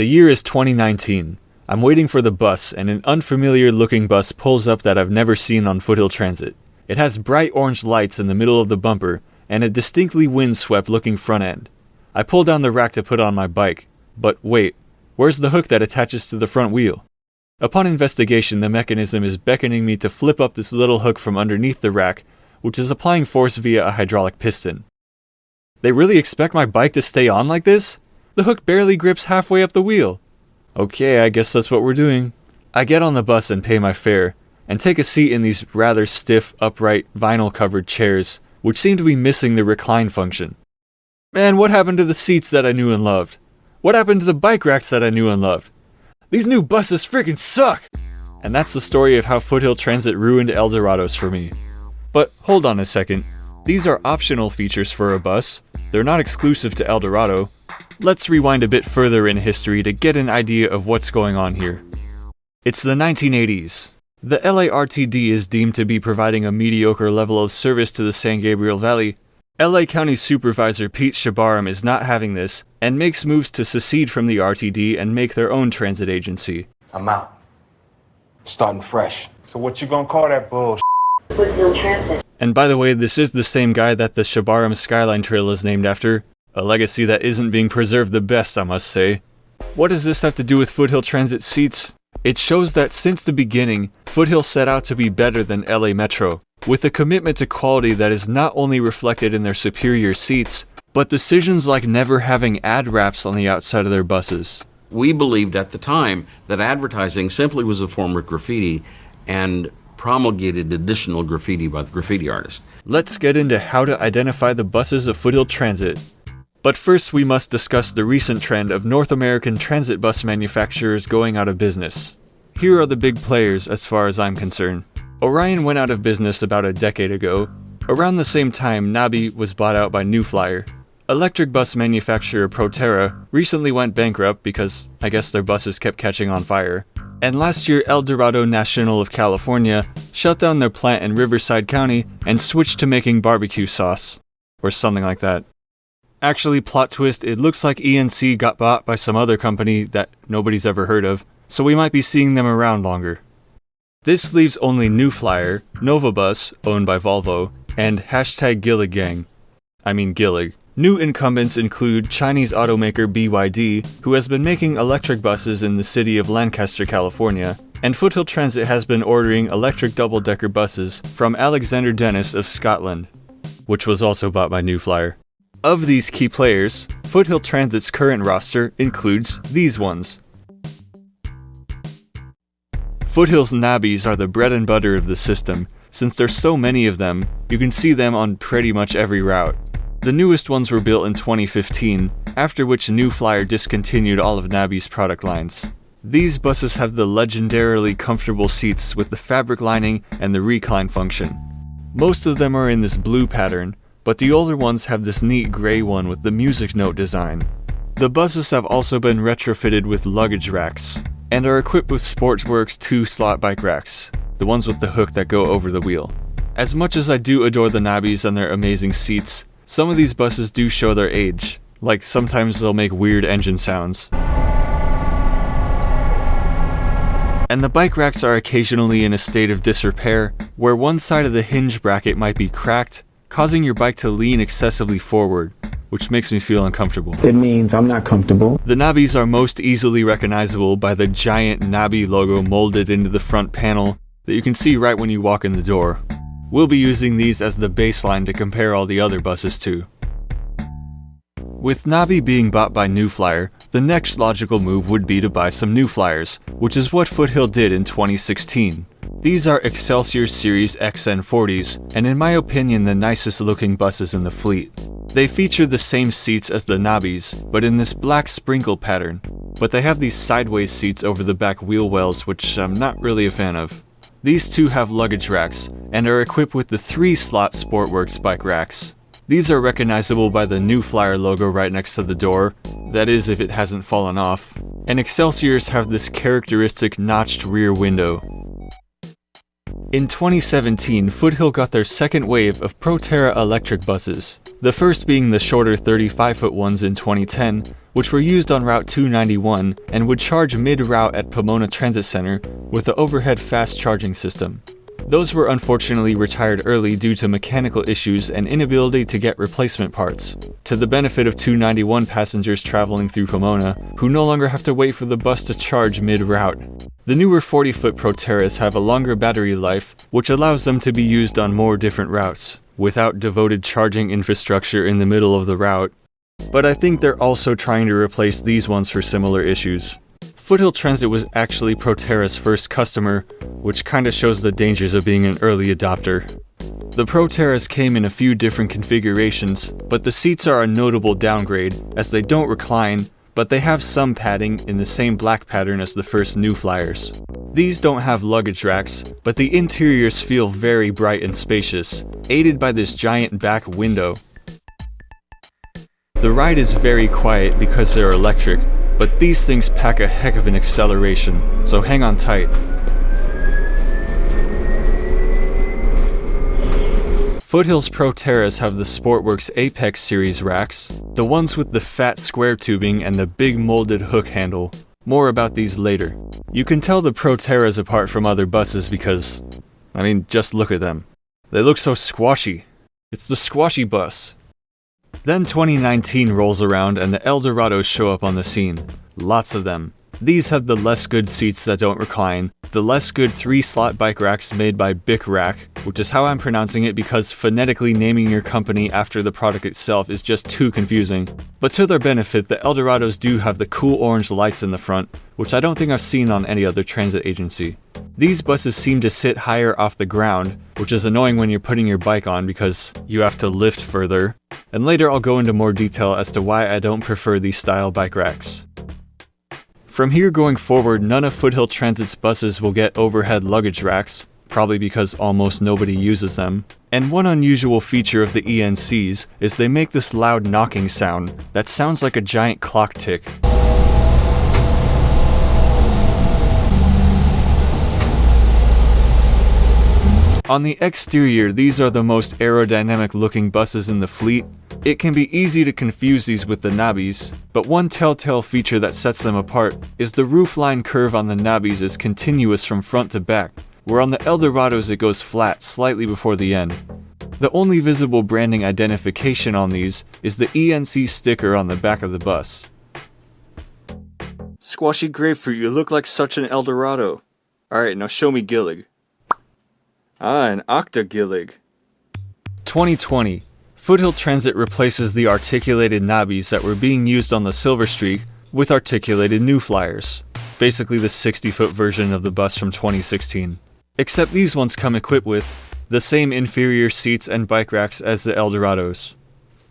The year is 2019. I'm waiting for the bus, and an unfamiliar looking bus pulls up that I've never seen on Foothill Transit. It has bright orange lights in the middle of the bumper, and a distinctly windswept looking front end. I pull down the rack to put on my bike, but wait, where's the hook that attaches to the front wheel? Upon investigation, the mechanism is beckoning me to flip up this little hook from underneath the rack, which is applying force via a hydraulic piston. They really expect my bike to stay on like this? The hook barely grips halfway up the wheel. Okay, I guess that's what we're doing. I get on the bus and pay my fare, and take a seat in these rather stiff, upright, vinyl-covered chairs, which seem to be missing the recline function. Man, what happened to the seats that I knew and loved? What happened to the bike racks that I knew and loved? These new buses freaking suck! And that's the story of how Foothill Transit ruined El Dorados for me. But hold on a second. These are optional features for a bus. They're not exclusive to El Dorado. Let's rewind a bit further in history to get an idea of what's going on here. It's the 1980s. The LARTD is deemed to be providing a mediocre level of service to the San Gabriel Valley. LA County Supervisor Pete Shabaram is not having this, and makes moves to secede from the RTD and make their own transit agency. I'm out. Starting fresh. So what you gonna call that bullshit? Foothill Transit. And by the way, this is the same guy that the Shabaram Skyline Trail is named after. A legacy that isn't being preserved the best, I must say. What does this have to do with Foothill Transit seats? It shows that since the beginning, Foothill set out to be better than LA Metro, with a commitment to quality that is not only reflected in their superior seats, but decisions like never having ad wraps on the outside of their buses. We believed at the time that advertising simply was a form of graffiti and promulgated additional graffiti by the graffiti artist. Let's get into how to identify the buses of Foothill Transit. But first we must discuss the recent trend of North American transit bus manufacturers going out of business. Here are the big players as far as I'm concerned. Orion went out of business about a decade ago. Around the same time, NABI was bought out by New Flyer. Electric bus manufacturer Proterra recently went bankrupt because I guess their buses kept catching on fire. And last year, El Dorado National of California shut down their plant in Riverside County and switched to making barbecue sauce. Or something like that. Actually, plot twist, it looks like ENC got bought by some other company that nobody's ever heard of, so we might be seeing them around longer. This leaves only New Flyer, Novabus, owned by Volvo, and #Gillig. Gillig. New incumbents include Chinese automaker BYD, who has been making electric buses in the city of Lancaster, California, and Foothill Transit has been ordering electric double-decker buses from Alexander Dennis of Scotland, which was also bought by New Flyer. Of these key players, Foothill Transit's current roster includes these ones. Foothill's NABIs are the bread and butter of the system. Since there's so many of them, you can see them on pretty much every route. The newest ones were built in 2015, after which New Flyer discontinued all of NABI's product lines. These buses have the legendarily comfortable seats with the fabric lining and the recline function. Most of them are in this blue pattern, but the older ones have this neat gray one with the music note design. The buses have also been retrofitted with luggage racks, and are equipped with Sportsworks 2-slot bike racks, the ones with the hook that go over the wheel. As much as I do adore the NABIs and their amazing seats, some of these buses do show their age, like sometimes they'll make weird engine sounds. And the bike racks are occasionally in a state of disrepair, where one side of the hinge bracket might be cracked, causing your bike to lean excessively forward, which makes me feel uncomfortable. It means I'm not comfortable. The NABIs are most easily recognizable by the giant NABI logo molded into the front panel that you can see right when you walk in the door. We'll be using these as the baseline to compare all the other buses to. With NABI being bought by New Flyer, the next logical move would be to buy some New Flyers, which is what Foothill did in 2016. These are Excelsior Series XN40s, and in my opinion the nicest looking buses in the fleet. They feature the same seats as the NABIs, but in this black sprinkle pattern, but they have these sideways seats over the back wheel wells, which I'm not really a fan of. These two have luggage racks, and are equipped with the 3-slot Sportworks bike racks. These are recognizable by the New Flyer logo right next to the door, that is if it hasn't fallen off, and Excelsiors have this characteristic notched rear window. In 2017, Foothill got their second wave of Proterra electric buses, the first being the shorter 35-foot ones in 2010, which were used on Route 291 and would charge mid-route at Pomona Transit Center with the overhead fast charging system. Those were unfortunately retired early due to mechanical issues and inability to get replacement parts, to the benefit of 291 passengers traveling through Pomona, who no longer have to wait for the bus to charge mid-route. The newer 40-foot Proterras have a longer battery life, which allows them to be used on more different routes, without devoted charging infrastructure in the middle of the route. But I think they're also trying to replace these ones for similar issues. Foothill Transit was actually Proterra's first customer, which kinda shows the dangers of being an early adopter. The Proterras came in a few different configurations, but the seats are a notable downgrade, as they don't recline, but they have some padding in the same black pattern as the first New Flyers. These don't have luggage racks, but the interiors feel very bright and spacious, aided by this giant back window. The ride is very quiet because they're electric, but these things pack a heck of an acceleration, so hang on tight. Foothill's Proterras have the Sportworks Apex series racks, the ones with the fat square tubing and the big molded hook handle. More about these later. You can tell the Proterras apart from other buses because, just look at them. They look so squashy. It's the squashy bus. Then 2019 rolls around and the Dorado show up on the scene. Lots of them. These have the less good seats that don't recline, the less good 3-slot bike racks made by Bic Rack, which is how I'm pronouncing it because phonetically naming your company after the product itself is just too confusing. But to their benefit, the Dorados do have the cool orange lights in the front, which I don't think I've seen on any other transit agency. These buses seem to sit higher off the ground, which is annoying when you're putting your bike on because you have to lift further. And later I'll go into more detail as to why I don't prefer these style bike racks. From here going forward, none of Foothill Transit's buses will get overhead luggage racks, probably because almost nobody uses them. And one unusual feature of the ENCs is they make this loud knocking sound that sounds like a giant clock tick. On the exterior, these are the most aerodynamic looking buses in the fleet. It can be easy to confuse these with the NABIs, but one telltale feature that sets them apart is the roofline curve on the NABIs is continuous from front to back, where on the Dorados it goes flat slightly before the end. The only visible branding identification on these is the ENC sticker on the back of the bus. Squashy grapefruit, you look like such an Dorado. Alright, now show me Gillig. Ah, an Outta Gillig. 2020. Foothill Transit replaces the articulated NABIs that were being used on the Silver Streak with articulated New Flyers, basically the 60-foot version of the bus from 2016. Except these ones come equipped with the same inferior seats and bike racks as the Dorados.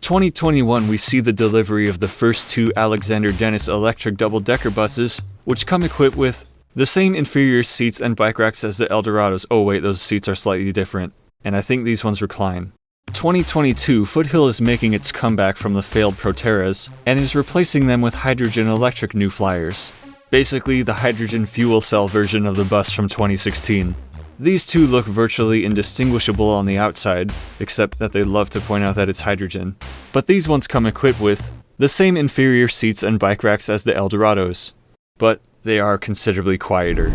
2021 we see the delivery of the first two Alexander Dennis electric double-decker buses, which come equipped with the same inferior seats and bike racks as the Dorados. Oh wait, those seats are slightly different, and I think these ones recline. 2022, Foothill is making its comeback from the failed Proterras, and is replacing them with hydrogen electric New Flyers. Basically, the hydrogen fuel cell version of the bus from 2016. These two look virtually indistinguishable on the outside, except that they love to point out that it's hydrogen. But these ones come equipped with the same inferior seats and bike racks as the Dorados, but they are considerably quieter.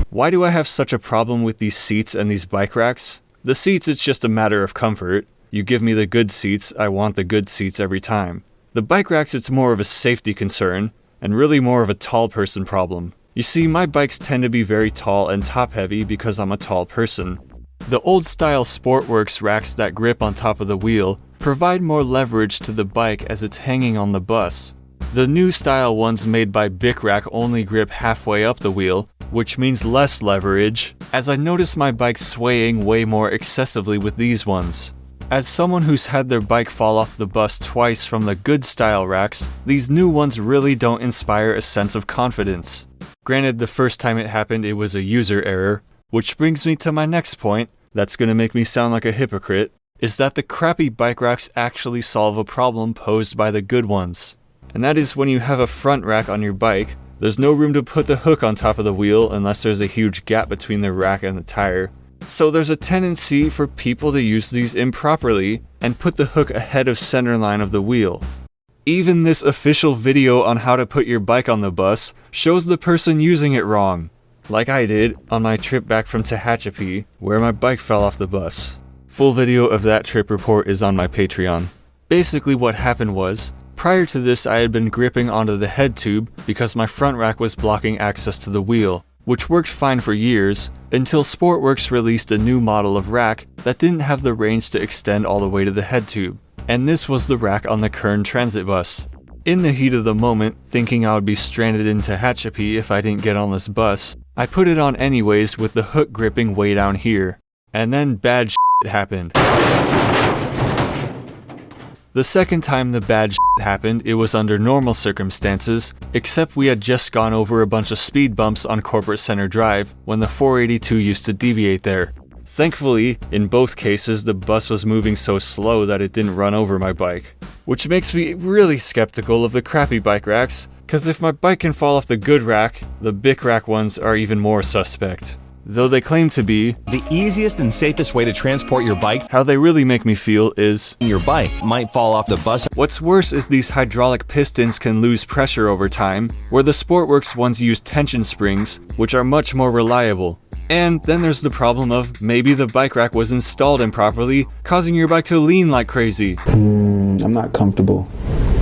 Why do I have such a problem with these seats and these bike racks? The seats, it's just a matter of comfort. You give me the good seats, I want the good seats every time. The bike racks, it's more of a safety concern, and really more of a tall person problem. You see, my bikes tend to be very tall and top heavy because I'm a tall person. The old style Sportworks racks that grip on top of the wheel provide more leverage to the bike as it's hanging on the bus. The new style ones made by Bic Rack only grip halfway up the wheel, which means less leverage, as I notice my bike swaying way more excessively with these ones. As someone who's had their bike fall off the bus twice from the good style racks, these new ones really don't inspire a sense of confidence. Granted, the first time it happened it was a user error, which brings me to my next point, that's gonna make me sound like a hypocrite, is that the crappy bike racks actually solve a problem posed by the good ones. And that is when you have a front rack on your bike, There's no room to put the hook on top of the wheel unless there's a huge gap between the rack and the tire. So there's a tendency for people to use these improperly and put the hook ahead of center line of the wheel. Even this official video on how to put your bike on the bus shows the person using it wrong, like I did on my trip back from Tehachapi, where my bike fell off the bus. Full video of that trip report is on my Patreon. Basically what happened was, prior to this I had been gripping onto the head tube because my front rack was blocking access to the wheel, which worked fine for years, until Sportworks released a new model of rack that didn't have the range to extend all the way to the head tube, and this was the rack on the Kern Transit bus. In the heat of the moment, thinking I would be stranded in Tehachapi if I didn't get on this bus, I put it on anyways with the hook gripping way down here, and then bad shit happened. The second time the bad shit happened, it was under normal circumstances, except we had just gone over a bunch of speed bumps on Corporate Center Drive when the 482 used to deviate there. Thankfully, in both cases the bus was moving so slow that it didn't run over my bike. Which makes me really skeptical of the crappy bike racks, cause if my bike can fall off the good rack, the Bic rack ones are even more suspect. Though they claim to be, the easiest and safest way to transport your bike, how they really make me feel is, your bike might fall off the bus. What's worse is these hydraulic pistons can lose pressure over time, where the Sportworks ones use tension springs, which are much more reliable. And then there's the problem of maybe the bike rack was installed improperly, causing your bike to lean like crazy. I'm not comfortable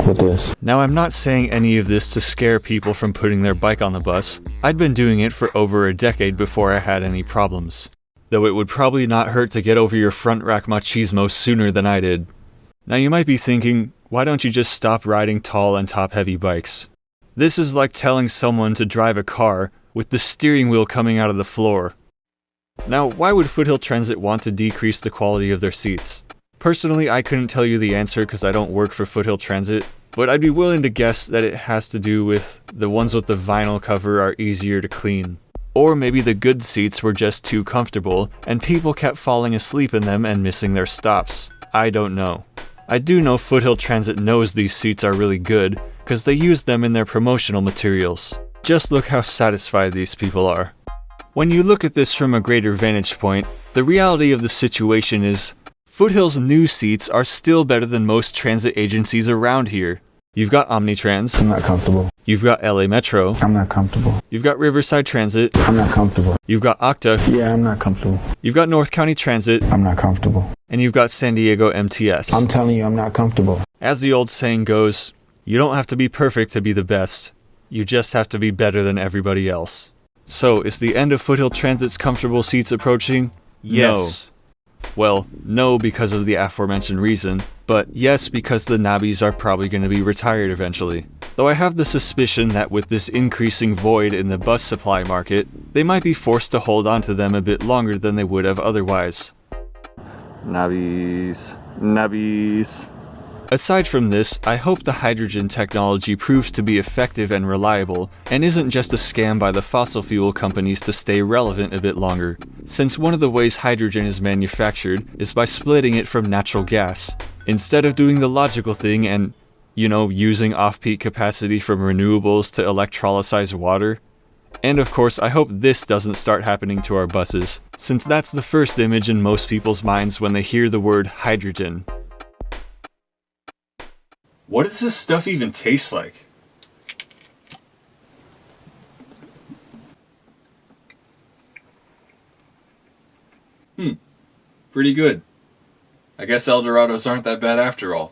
with this. Now I'm not saying any of this to scare people from putting their bike on the bus. I'd been doing it for over a decade before I had any problems. Though it would probably not hurt to get over your front rack machismo sooner than I did. Now you might be thinking, why don't you just stop riding tall and top heavy bikes? This is like telling someone to drive a car with the steering wheel coming out of the floor. Now, why would Foothill Transit want to decrease the quality of their seats? Personally, I couldn't tell you the answer because I don't work for Foothill Transit, but I'd be willing to guess that it has to do with the ones with the vinyl cover are easier to clean. Or maybe the good seats were just too comfortable, and people kept falling asleep in them and missing their stops. I don't know. I do know Foothill Transit knows these seats are really good, because they use them in their promotional materials. Just look how satisfied these people are. When you look at this from a greater vantage point, the reality of the situation is, Foothill's new seats are still better than most transit agencies around here. You've got Omnitrans. I'm not comfortable. You've got LA Metro. I'm not comfortable. You've got Riverside Transit. I'm not comfortable. You've got Outta. Yeah, I'm not comfortable. You've got North County Transit. I'm not comfortable. And you've got San Diego MTS. I'm telling you, I'm not comfortable. As the old saying goes, you don't have to be perfect to be the best. You just have to be better than everybody else. So, is the end of Foothill Transit's comfortable seats approaching? Yes. No. Well, no because of the aforementioned reason, but yes because the NABIs are probably going to be retired eventually. Though I have the suspicion that with this increasing void in the bus supply market, they might be forced to hold on to them a bit longer than they would have otherwise. NABIs. Aside from this, I hope the hydrogen technology proves to be effective and reliable, and isn't just a scam by the fossil fuel companies to stay relevant a bit longer, since one of the ways hydrogen is manufactured is by splitting it from natural gas, instead of doing the logical thing and, using off-peak capacity from renewables to electrolyze water. And of course, I hope this doesn't start happening to our buses, since that's the first image in most people's minds when they hear the word hydrogen. What does this stuff even taste like? Pretty good. I guess El Dorados aren't that bad after all.